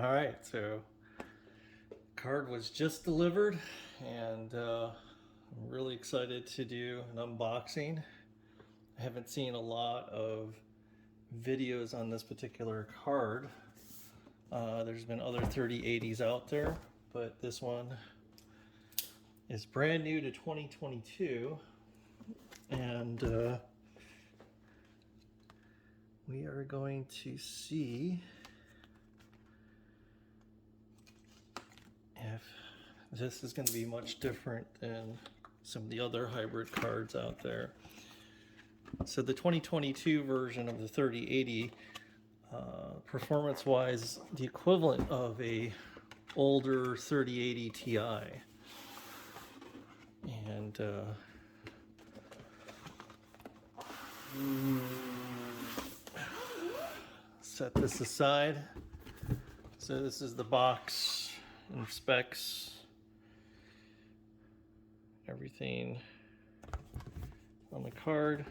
All right, so card was just delivered, and I'm really excited to do an unboxing. I haven't seen a lot of videos on this particular card. There's been other 3080s out there, but this one is brand new to 2022, and we are going to see if this is going to be much different than some of the other hybrid cards out there. So the 2022 version of the 3080, performance-wise, the equivalent of a older 3080 Ti. And set this aside. So this is the box and specs, everything on the card.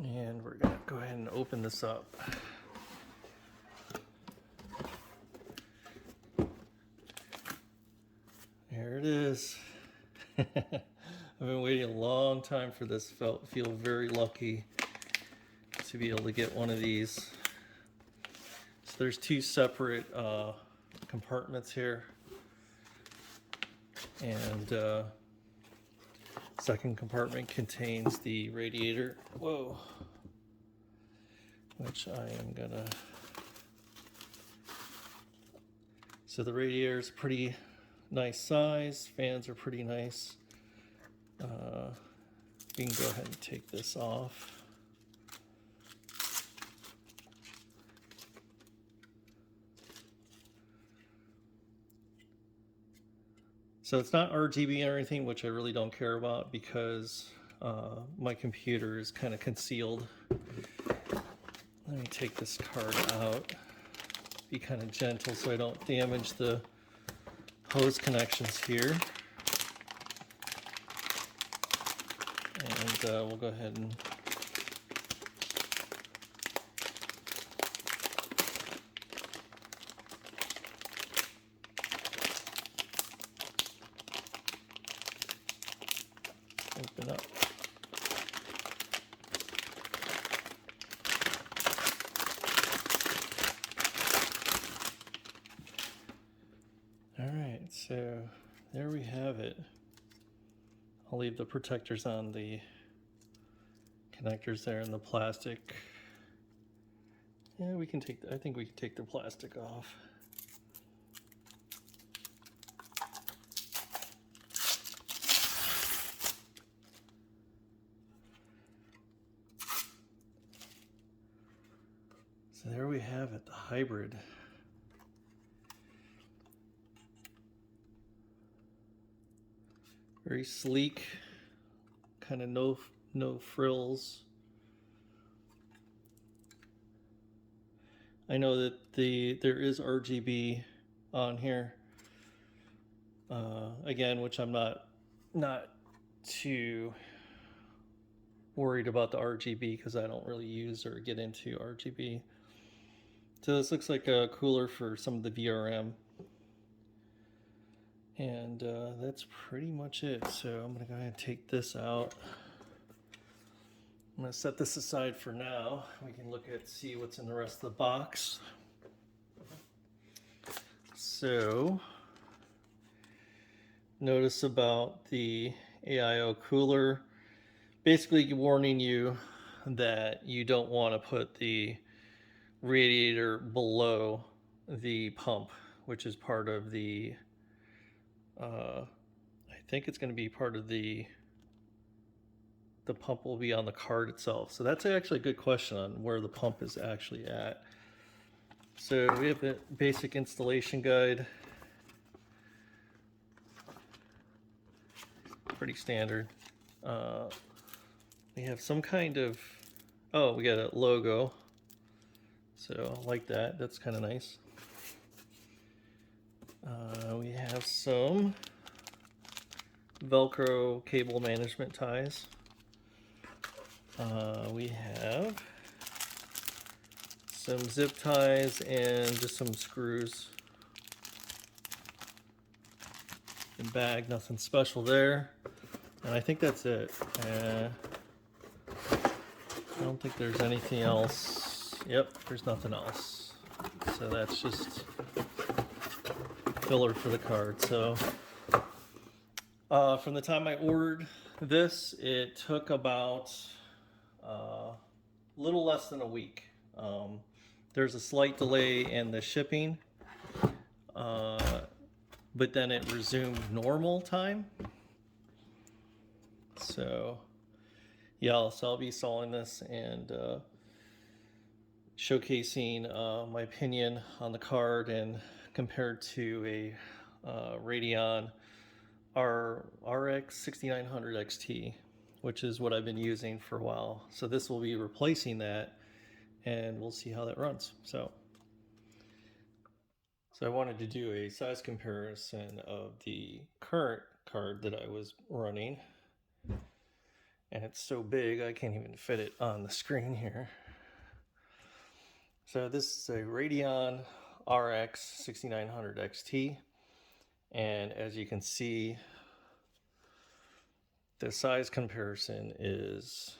And we're gonna go ahead and open this up. There it is. I've been waiting a long time for this. Feel very lucky to be able to get one of these. So there's two separate compartments here, and second compartment contains the radiator. Whoa, which I am gonna. So the radiator is pretty nice size. Fans are pretty nice. We can go ahead and take this off. So it's not RGB or anything, which I really don't care about because my computer is kind of concealed. Let me take this card out. Be kind of gentle so I don't damage the hose connections here. And we'll go ahead and open up. All right, so there we have it. I'll leave the protectors on the connectors there in the plastic. Yeah, we can take, I think we can take the plastic off. So there we have it, the hybrid. Very sleek, kind of no frills. I know that there is RGB on here. Again, which I'm not too worried about the RGB because I don't really use or get into RGB. So this looks like a cooler for some of the VRM. And that's pretty much it. So I'm gonna go ahead and take this out. I'm gonna set this aside for now. We can see what's in the rest of the box. So notice about the AIO cooler, basically warning you that you don't want to put the radiator below the pump, which is part of the I think it's going to be part of the pump will be on the card itself. So that's actually a good question on where the pump is actually at. So we have a basic installation guide. Pretty standard. We have some kind of, oh, we got a logo. So I like that. That's kind of nice. We have some Velcro cable management ties. We have some zip ties and just some screws and bag. Nothing special there, and I think that's it. I don't think there's anything else. Yep, there's nothing else. So that's just filler for the card. So from the time I ordered this, it took about a little less than a week. There's a slight delay in the shipping, but then it resumed normal time. So yeah, so I'll be selling this and showcasing my opinion on the card and compared to a Radeon RX 6900 XT, which is what I've been using for a while. So this will be replacing that, and we'll see how that runs. So I wanted to do a size comparison of the current card that I was running, and it's so big I can't even fit it on the screen here. So this is a Radeon RX 6900 XT, and as you can see, the size comparison is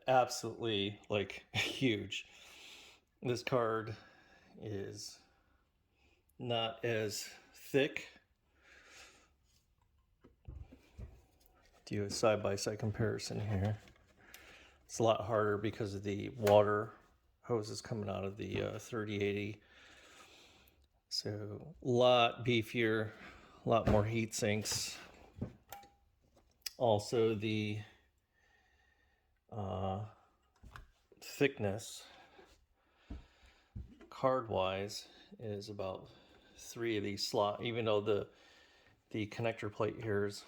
absolutely like huge. This card is not as thick. Do a side-by-side comparison here. It's a lot harder because of the water hoses coming out of the 3080. So a lot beefier, a lot more heat sinks. Also the thickness card wise is about 3 of these slots, even though the connector plate here is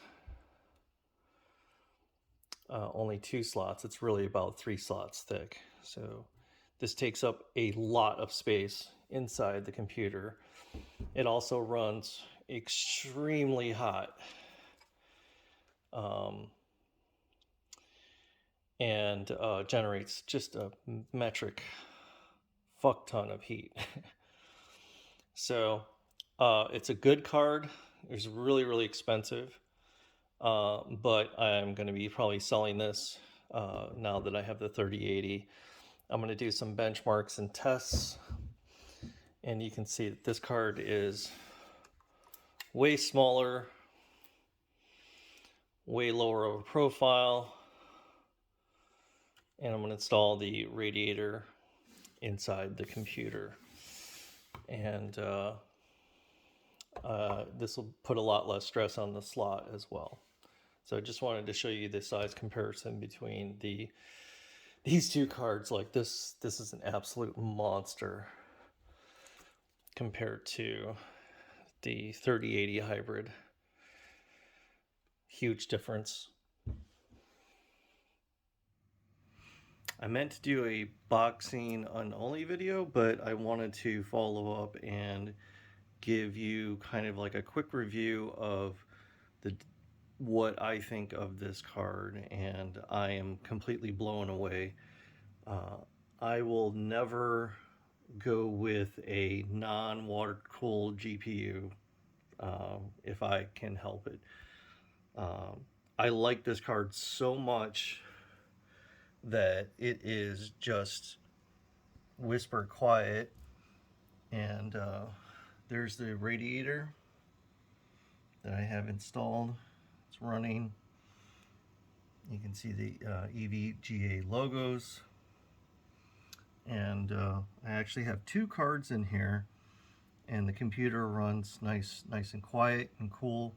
only 2 slots. It's really about 3 slots thick. So this takes up a lot of space inside the computer. It also runs extremely hot, and generates just a metric fuck ton of heat. So it's a good card. It's really expensive, but I'm going to be probably selling this now that I have the 3080. I'm going to do some benchmarks and tests, and you can see that this card is way smaller, way lower of a profile, and I'm going to install the radiator inside the computer, and this will put a lot less stress on the slot as well. So I just wanted to show you the size comparison between these two cards. Like this is an absolute monster compared to the 3080 hybrid. Huge difference. I meant to do a boxing unonly video, but I wanted to follow up and give you kind of like a quick review of what I think of this card, and I am completely blown away. I will never go with a non-water-cooled GPU if I can help it. I like this card so much that it is just whisper quiet, and there's the radiator that I have installed. It's running. You can see the EVGA logos, and I actually have 2 cards in here, and the computer runs nice and quiet and cool.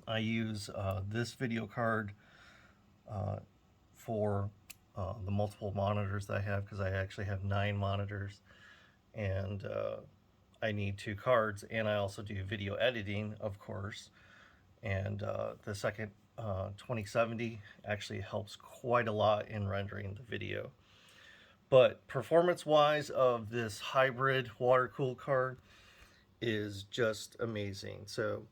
I use this video card for the multiple monitors that I have, because I actually have 9 monitors, and I need 2 cards, and I also do video editing, of course, and the second 2070 actually helps quite a lot in rendering the video. But performance wise of this hybrid water-cooled card is just amazing. So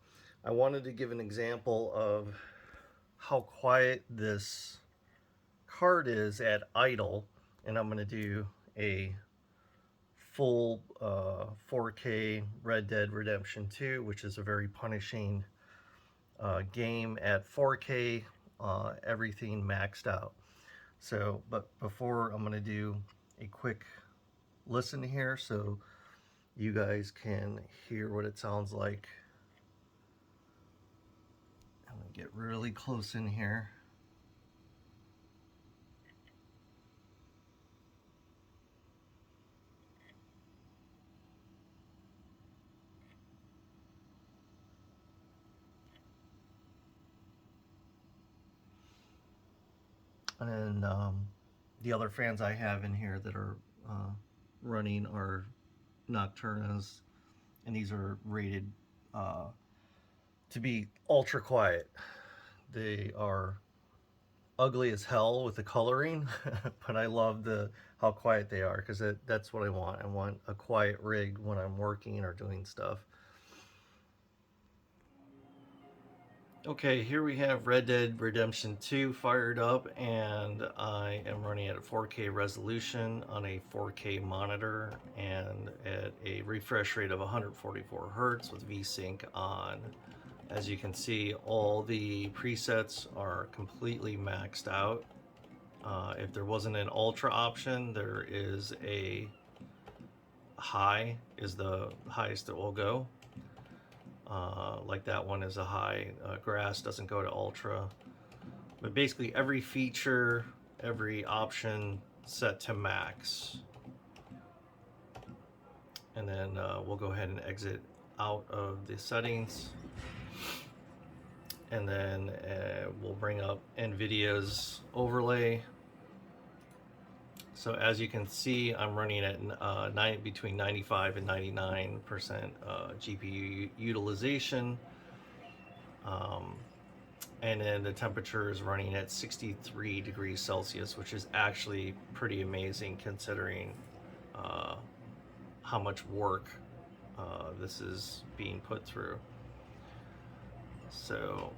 I wanted to give an example of how quiet this card is at idle, and I'm going to do a full 4K Red Dead Redemption 2, which is a very punishing game at 4K, everything maxed out. So, but before, I'm going to do a quick listen here so you guys can hear what it sounds like. I'm going to get really close in here. And the other fans I have in here that are running are Nocturnas, and these are rated to be ultra quiet. They are ugly as hell with the coloring, but I love how quiet they are, because that's what I want. I want a quiet rig when I'm working or doing stuff. Okay, here we have Red Dead Redemption 2 fired up, and I am running at a 4K resolution on a 4K monitor and at a refresh rate of 144 Hertz with VSync on. As you can see, all the presets are completely maxed out. If there wasn't an ultra option, there is a high, is the highest it will go. Like that one is a high. Grass doesn't go to ultra. But basically every feature, every option set to max. And then we'll go ahead and exit out of the settings. And then we'll bring up NVIDIA's overlay. So as you can see, I'm running at between 95 and 99% GPU utilization. And then the temperature is running at 63 degrees Celsius, which is actually pretty amazing considering how much work this is being put through. So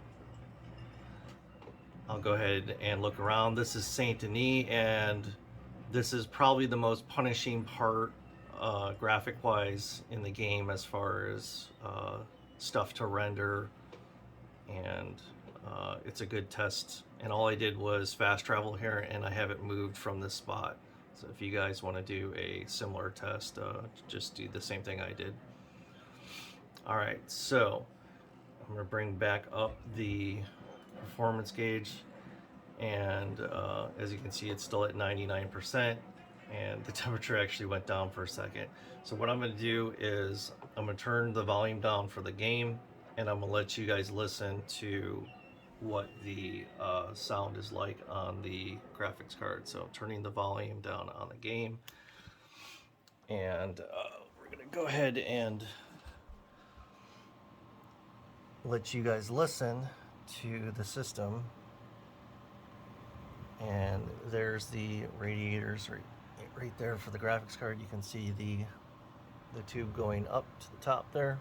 I'll go ahead and look around. This is Saint Denis, and this is probably the most punishing part graphic wise in the game as far as stuff to render, and it's a good test. And all I did was fast travel here, and I have it moved from this spot. So if you guys want to do a similar test, just do the same thing I did. All right, so I'm going to bring back up the performance gauge, and as you can see, it's still at 99%, and the temperature actually went down for a second. So what I'm going to do is I'm going to turn the volume down for the game, and I'm going to let you guys listen to what the sound is like on the graphics card. So turning the volume down on the game, and we're going to go ahead and let you guys listen to the system. And there's the radiators right there for the graphics card. You can see the tube going up to the top there.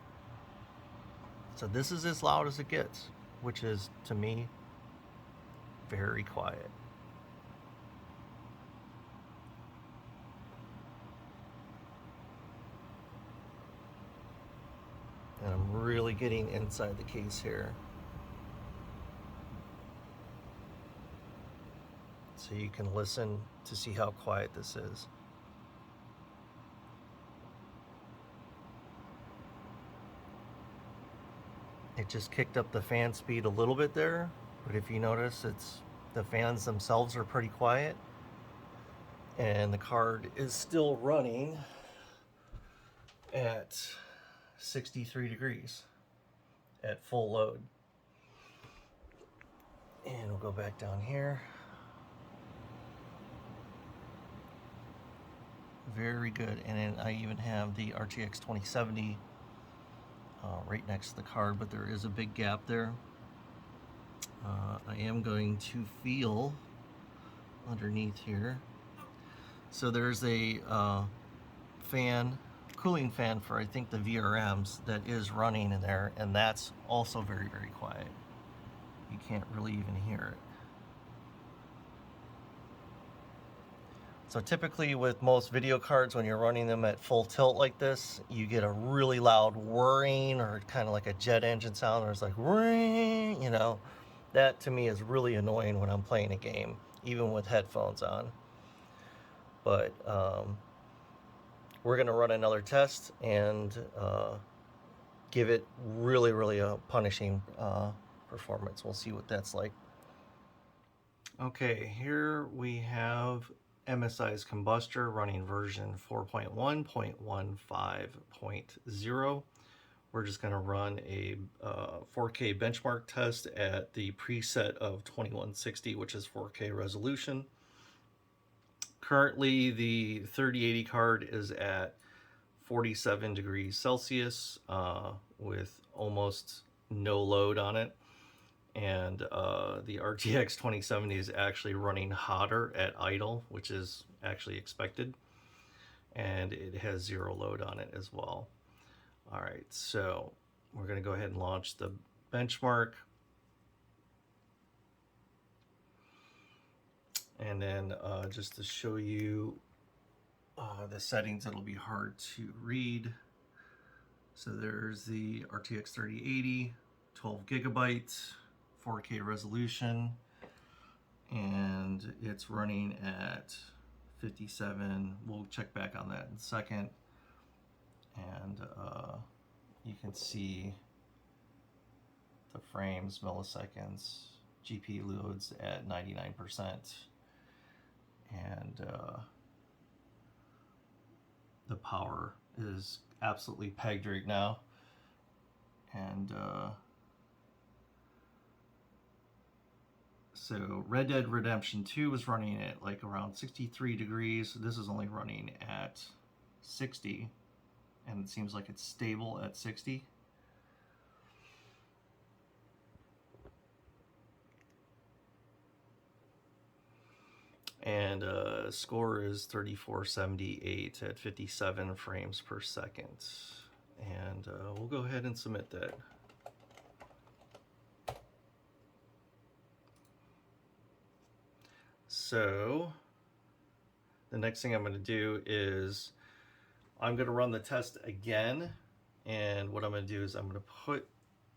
So this is as loud as it gets, which is, to me, very quiet. And I'm really getting inside the case here, so you can listen to see how quiet this is. It just kicked up the fan speed a little bit there, but if you notice, the fans themselves are pretty quiet, and the card is still running at 63 degrees at full load. And we'll go back down here. Very good. And then I even have the RTX 2070 right next to the card, but there is a big gap there. I am going to feel underneath here. So there's a cooling fan for, I think, the VRMs that is running in there, and that's also very, very quiet. You can't really even hear it. So typically with most video cards, when you're running them at full tilt like this, you get a really loud whirring or kind of like a jet engine sound, or it's like whirring, you know. That to me is really annoying when I'm playing a game, even with headphones on. But we're gonna run another test and give it really a punishing performance. We'll see what that's like. Okay, here we have MSI's Kombuster running version 4.1.15.0. We're just going to run a 4K benchmark test at the preset of 2160, which is 4K resolution. Currently, the 3080 card is at 47 degrees Celsius with almost no load on it. And the RTX 2070 is actually running hotter at idle, which is actually expected. And it has zero load on it as well. All right, so we're going to go ahead and launch the benchmark. And then just to show you the settings, it'll be hard to read. So there's the RTX 3080, 12 gigabytes, 4K resolution, and it's running at 57. We'll check back on that in a second. And you can see the frames, milliseconds, GPU loads at 99%. And the power is absolutely pegged right now. And so Red Dead Redemption 2 was running at like around 63 degrees. This is only running at 60, and it seems like it's stable at 60. And score is 3478 at 57 frames per second. And we'll go ahead and submit that. So the next thing I'm going to do is I'm going to run the test again. And what I'm going to do is I'm going to put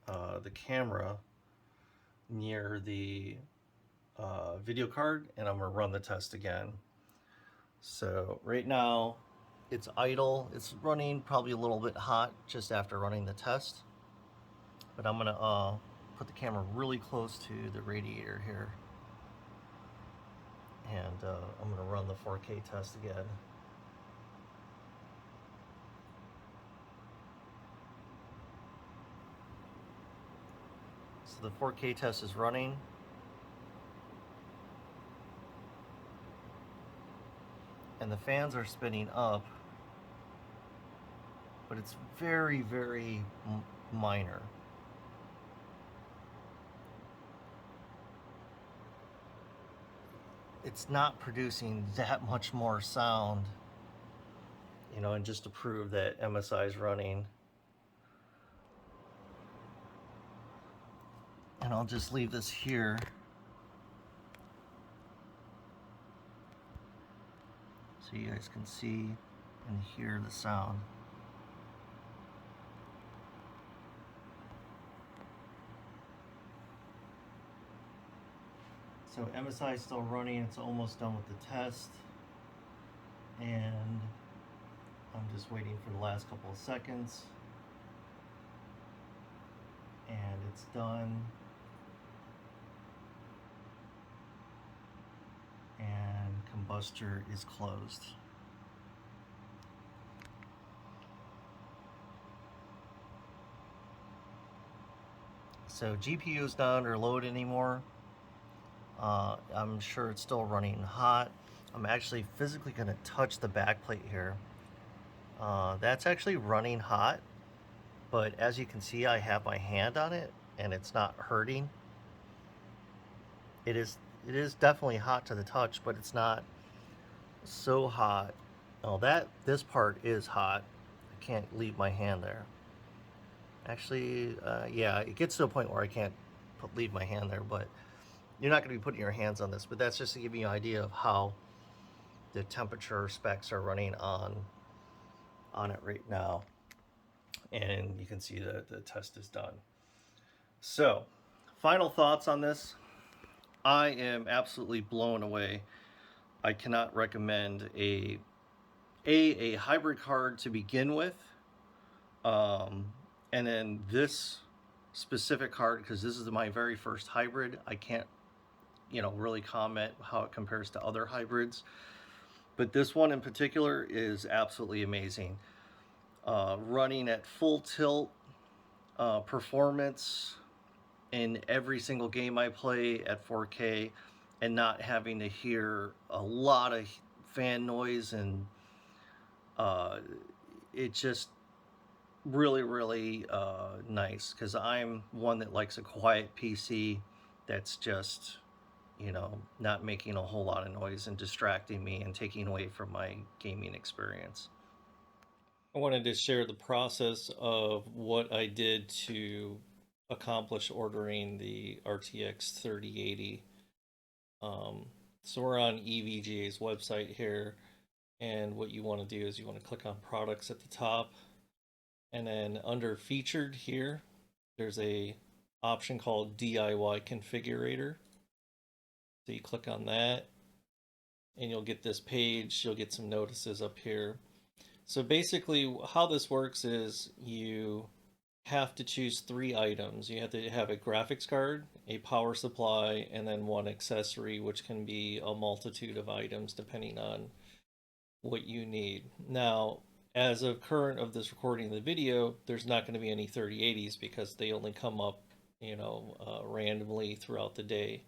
the camera near the video card, and I'm going to run the test again. So right now it's idle. It's running probably a little bit hot just after running the test. But I'm going to put the camera really close to the radiator here. And I'm going to run the 4K test again. So the 4K test is running. And the fans are spinning up, but it's very minor. It's not producing that much more sound, you know, and just to prove that MSI is running. And I'll just leave this here. So you guys can see and hear the sound. So MSI is still running. It's almost done with the test. And I'm just waiting for the last couple of seconds. And it's done. And Kombuster is closed. So GPU is not under load anymore. I'm sure it's still running hot. I'm actually physically going to touch the back plate here. That's actually running hot, but as you can see, I have my hand on it and it's not hurting. It is definitely hot to the touch, but it's not so hot. Oh, this part is hot. I can't leave my hand there. Actually, yeah, it gets to a point where I can't leave my hand there, but you're not going to be putting your hands on this. But that's just to give you an idea of how the temperature specs are running on it right now, and you can see that the test is done. So, final thoughts on this. I am absolutely blown away. I cannot recommend a hybrid card to begin with, and then this specific card, because this is my very first hybrid. I can't, really comment how it compares to other hybrids, but this one in particular is absolutely amazing. Running at full tilt performance in every single game I play at 4K, and not having to hear a lot of fan noise, and it just really nice, because I'm one that likes a quiet PC that's just, not making a whole lot of noise and distracting me and taking away from my gaming experience. I wanted to share the process of what I did to accomplish ordering the RTX 3080. So we're on EVGA's website here, and what you want to do is you want to click on products at the top, and then under featured here, there's a option called DIY configurator. So you click on that, and you'll get this page. You'll get some notices up here. So basically how this works is you have to choose 3 items. You have to have a graphics card, a power supply, and then one accessory, which can be a multitude of items depending on what you need. Now, as of current of this recording of the video, there's not going to be any 3080s because they only come up, randomly throughout the day.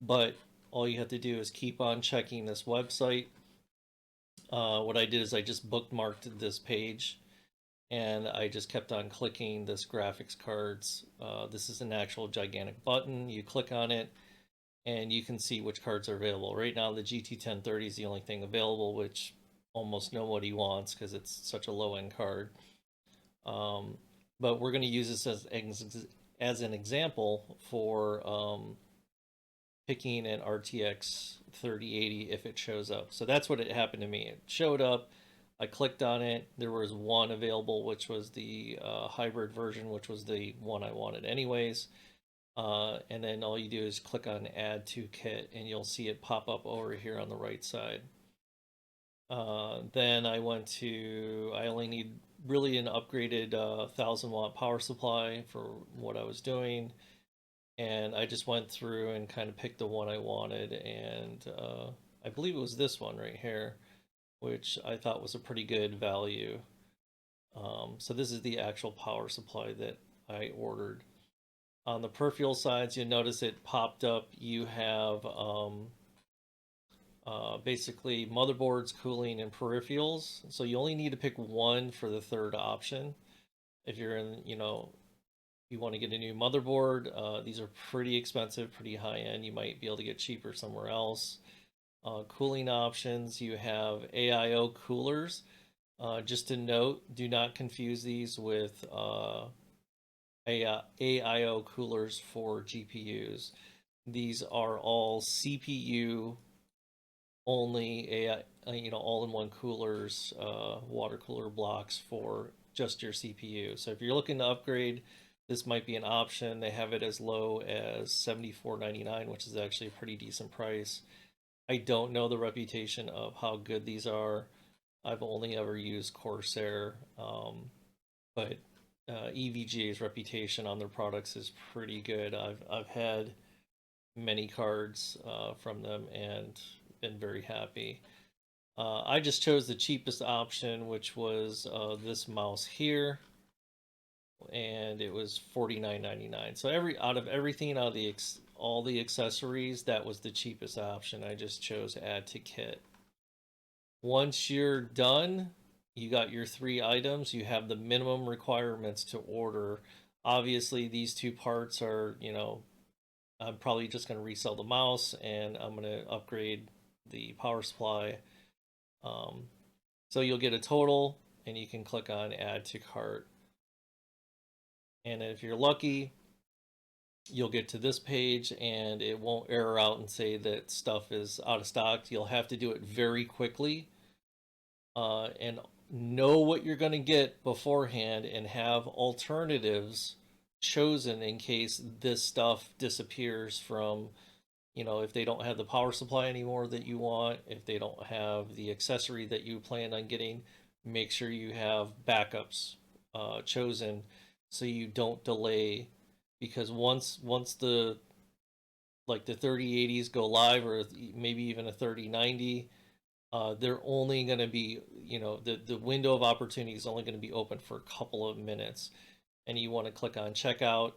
But all you have to do is keep on checking this website. What I did is I just bookmarked this page, and I just kept on clicking this graphics cards. This is an actual gigantic button. You click on it, and you can see which cards are available. Right now, the GT 1030 is the only thing available, which almost nobody wants because it's such a low-end card. But we're going to use this as an example for picking an RTX 3080 if it shows up. So that's what it happened to me. It showed up. I clicked on it. There was one available, which was the hybrid version, which was the one I wanted anyways. And then all you do is click on Add to Kit, and you'll see it pop up over here on the right side. Then I only need really an upgraded 1000-watt power supply for what I was doing. And I just went through and kind of picked the one I wanted, and I believe it was this one right here, which I thought was a pretty good value. So this is the actual power supply that I ordered. On the peripheral sides, you'll notice it popped up. You have basically motherboards, cooling, and peripherals. So you only need to pick one for the third option. If you're in, you want to get a new motherboard, these are pretty expensive, pretty high end. You might be able to get cheaper somewhere else. Cooling options, you have AIO coolers. Just to note, do not confuse these with AIO coolers for GPUs. These are all CPU only, all-in-one coolers, water cooler blocks for just your CPU. So if you're looking to upgrade, this might be an option. They have it as low as $74.99, which is actually a pretty decent price. I don't know the reputation of how good these are. I've only ever used Corsair, but EVGA's reputation on their products is pretty good. I've had many cards from them and been very happy. I just chose the cheapest option, which was this mouse here, and it was $49.99. So out of everything, all the accessories, that was the cheapest option. I just chose Add to Kit. Once you're done, you got your 3 items. You have the minimum requirements to order. Obviously, these 2 parts are, I'm probably just going to resell the mouse, and I'm going to upgrade the power supply. So you'll get a total, and you can click on Add to Cart. And if you're lucky, you'll get to this page and it won't error out and say that stuff is out of stock. You'll have to do it very quickly, and know what you're going to get beforehand and have alternatives chosen in case this stuff disappears from, if they don't have the power supply anymore that you want, if they don't have the accessory that you plan on getting, make sure you have backups chosen so you don't delay, because once the like the 3080s go live, or maybe even a 3090, they're only going to be, the window of opportunity is only going to be open for a couple of minutes, and you want to click on checkout.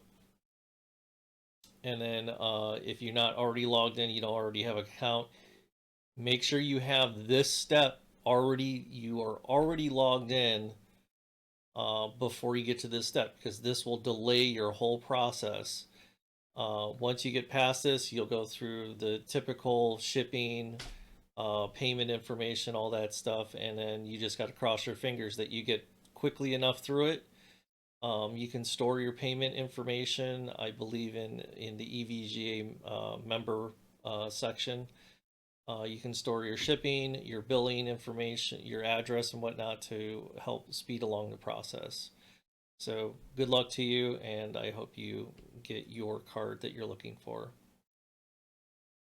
And then if you're not already logged in, you don't already have an account, make sure you have this step already, you are already logged in before you get to this step, because this will delay your whole process. Once you get past this, you'll go through the typical shipping, payment information, all that stuff, and then you just got to cross your fingers that you get quickly enough through it. You can store your payment information, I believe, in the EVGA member section. You can store your shipping, your billing information, your address, and whatnot to help speed along the process. So good luck to you, and I hope you get your card that you're looking for.